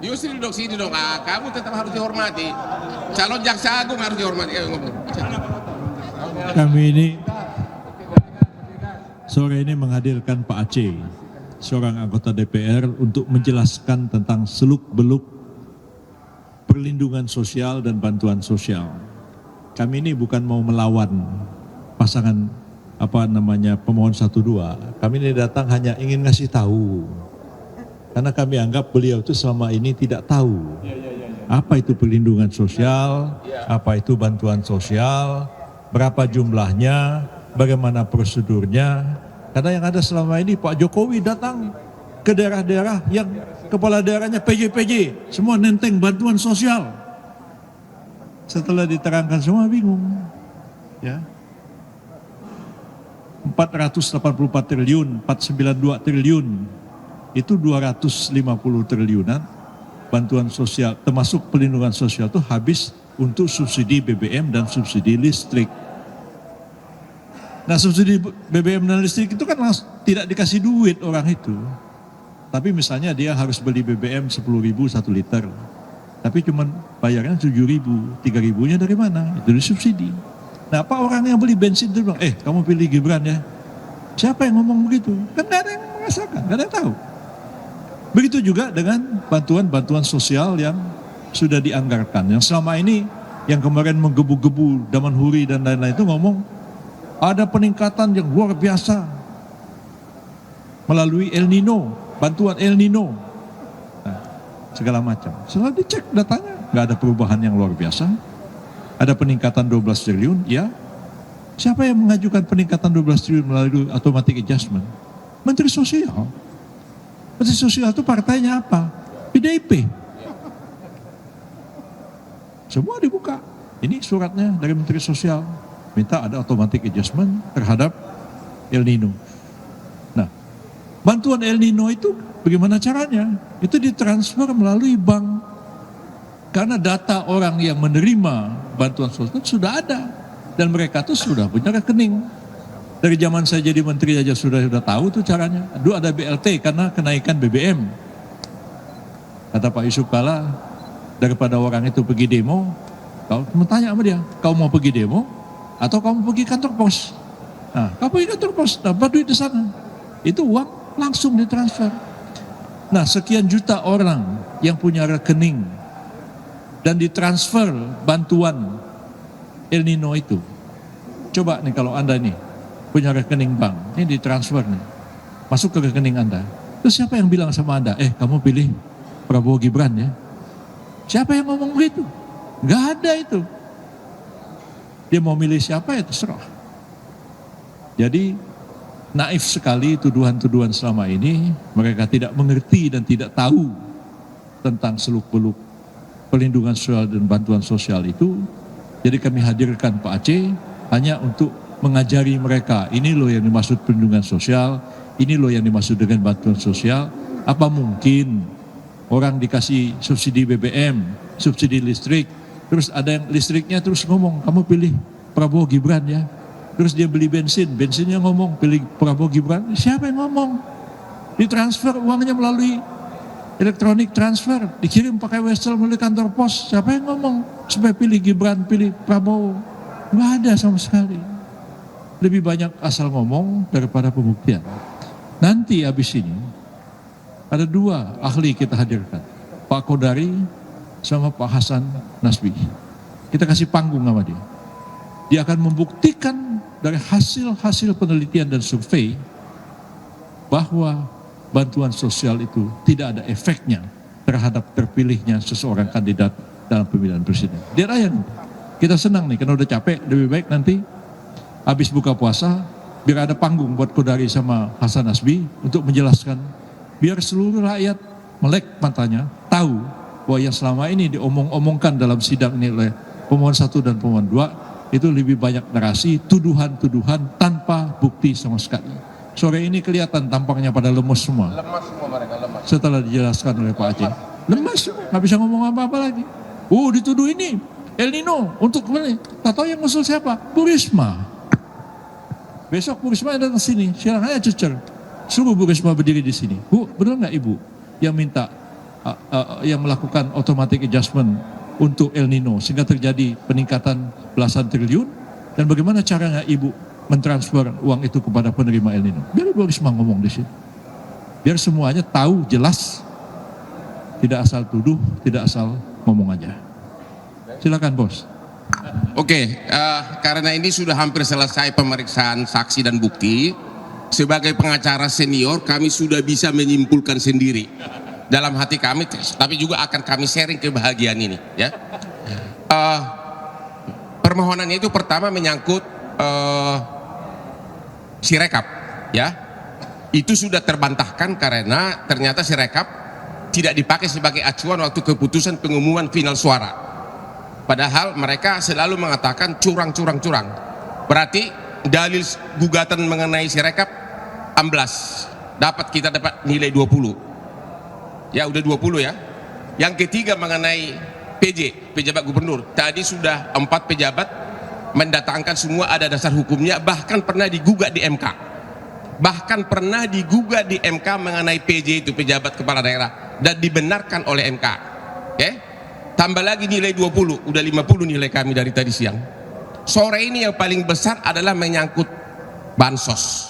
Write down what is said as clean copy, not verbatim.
Yusril dok sini dong, kamu tetap harus dihormati. Calon jaksa agung harus dihormati. Ngomong. Kami ini sore ini menghadirkan Pak Aceh, seorang anggota DPR, untuk menjelaskan tentang seluk-beluk perlindungan sosial dan bantuan sosial. Kami ini bukan mau melawan pasangan pemohon 1-2. Kami ini datang hanya ingin ngasih tahu. Karena kami anggap beliau itu selama ini tidak tahu apa itu perlindungan sosial, apa itu bantuan sosial, berapa jumlahnya, bagaimana prosedurnya. Karena yang ada selama ini Pak Jokowi datang ke daerah-daerah yang kepala daerahnya PJ, semua nenteng bantuan sosial. Setelah diterangkan semua bingung. Ya. 484 triliun, 492 triliun, itu 250 triliunan bantuan sosial, termasuk perlindungan sosial itu habis untuk subsidi BBM dan subsidi listrik. Nah, subsidi BBM dan listrik itu kan tidak dikasih duit orang itu. Tapi misalnya dia harus beli BBM 10.000 1 liter. Tapi cuma bayarnya 7.000, 3.000-nya dari mana? Itu disubsidi. Nah, apa orang yang beli bensin itu bilang, kamu pilih Gibran ya. Siapa yang ngomong begitu? Kan gak ada yang merasakan, gak ada yang tahu. Begitu juga dengan bantuan-bantuan sosial yang sudah dianggarkan. Yang selama ini, yang kemarin menggebu-gebu Daman Huri dan lain-lain itu ngomong, ada peningkatan yang luar biasa melalui El Nino, bantuan El Nino. Nah, segala macam. Setelah dicek datanya, nggak ada perubahan yang luar biasa. Ada peningkatan 12 triliun, ya. Siapa yang mengajukan peningkatan 12 triliun melalui automatic adjustment? Menteri Sosial. Menteri Sosial itu partainya apa? PDIP. Semua dibuka. Ini suratnya dari Menteri Sosial. Minta ada automatic adjustment terhadap El Nino. Nah, bantuan El Nino itu bagaimana caranya? Itu ditransfer melalui bank. Karena data orang yang menerima bantuan sosial sudah ada. Dan mereka tuh sudah punya rekening. Dari zaman saya jadi menteri aja sudah tahu tuh caranya. Dulu ada BLT karena kenaikan BBM. Kata Pak Yusuf Kala, daripada orang itu pergi demo, kamu tanya sama dia, kau mau pergi demo atau kamu pergi kantor pos? Nah, kamu pergi kantor pos, dapat duit di sana. Itu uang langsung ditransfer. Nah, sekian juta orang yang punya rekening dan ditransfer bantuan El Nino itu. Coba nih kalau Anda nih punya rekening bank, ini ditransfer nih, masuk ke rekening Anda. Terus siapa yang bilang sama Anda, kamu pilih Prabowo Gibran ya? Siapa yang ngomong begitu? Nggak ada itu. Dia mau milih siapa ya terserah. Jadi naif sekali tuduhan-tuduhan selama ini. Mereka tidak mengerti dan tidak tahu tentang seluk-beluk perlindungan sosial dan bantuan sosial itu. Jadi kami hadirkan Pak Aceh hanya untuk mengajari mereka, ini loh yang dimaksud perlindungan sosial, ini loh yang dimaksud dengan bantuan sosial. Apa mungkin orang dikasih subsidi BBM, subsidi listrik, terus ada yang listriknya terus ngomong, kamu pilih Prabowo Gibran ya. Terus dia beli bensin, bensinnya ngomong pilih Prabowo Gibran. Siapa yang ngomong? Ditransfer uangnya melalui elektronik transfer, dikirim pakai wesel melalui kantor pos. Siapa yang ngomong supaya pilih Gibran, pilih Prabowo? Nggak ada sama sekali. Lebih banyak asal ngomong daripada pembuktian. Nanti habis ini ada 2 ahli kita hadirkan, Pak Kodari sama Pak Hasan Nasbi. Kita kasih panggung sama dia. Dia akan membuktikan dari hasil-hasil penelitian dan survei bahwa bantuan sosial itu tidak ada efeknya terhadap terpilihnya seseorang kandidat dalam pemilihan presiden. Dia aja nanti. Kita senang nih, karena udah capek, lebih baik nanti habis buka puasa, biar ada panggung buat Kodari sama Hasan Nasbi untuk menjelaskan, biar seluruh rakyat melek matanya, tahu bahwa yang selama ini diomong-omongkan dalam sidang ini oleh pemohon 1 dan pemohon 2, itu lebih banyak narasi, tuduhan-tuduhan tanpa bukti sama sekali. Sore ini kelihatan tampaknya pada lemes semua. Lemas semua mereka, lemas. Setelah dijelaskan oleh Pak Aceh. Lemas, nggak bisa ngomong apa-apa lagi. Dituduh ini, El Nino, untuk kemana? Tak tahu yang ngusul siapa? Bu Risma. Besok Bu Risma datang sini, silakan aja cecer. Suruh Bu Risma berdiri di sini. Bu, benar nggak Ibu yang minta yang melakukan automatic adjustment untuk El Nino sehingga terjadi peningkatan belasan triliun, dan bagaimana caranya Ibu mentransfer uang itu kepada penerima El Nino? Biar Ibu Risma ngomong di sini. Biar semuanya tahu jelas, tidak asal tuduh, tidak asal ngomong aja. Silakan bos. Oke, karena ini sudah hampir selesai pemeriksaan saksi dan bukti, sebagai pengacara senior kami sudah bisa menyimpulkan sendiri dalam hati kami, tapi juga akan kami sharing kebahagiaan ini. Ya, permohonannya itu pertama menyangkut Sirekap, ya. Itu sudah terbantahkan karena ternyata Sirekap tidak dipakai sebagai acuan waktu keputusan pengumuman final suara. Padahal mereka selalu mengatakan curang. Berarti dalil gugatan mengenai Sirekap amblas. Kita dapat nilai 20. Ya udah 20 ya. Yang ketiga mengenai pejabat gubernur. Tadi sudah 4 pejabat mendatangkan semua ada dasar hukumnya, bahkan pernah digugat di MK. Mengenai PJ itu, pejabat kepala daerah, dan dibenarkan oleh MK. Oke? Tambah lagi nilai 20, udah 50 nilai kami dari tadi siang. Sore ini yang paling besar adalah menyangkut bansos.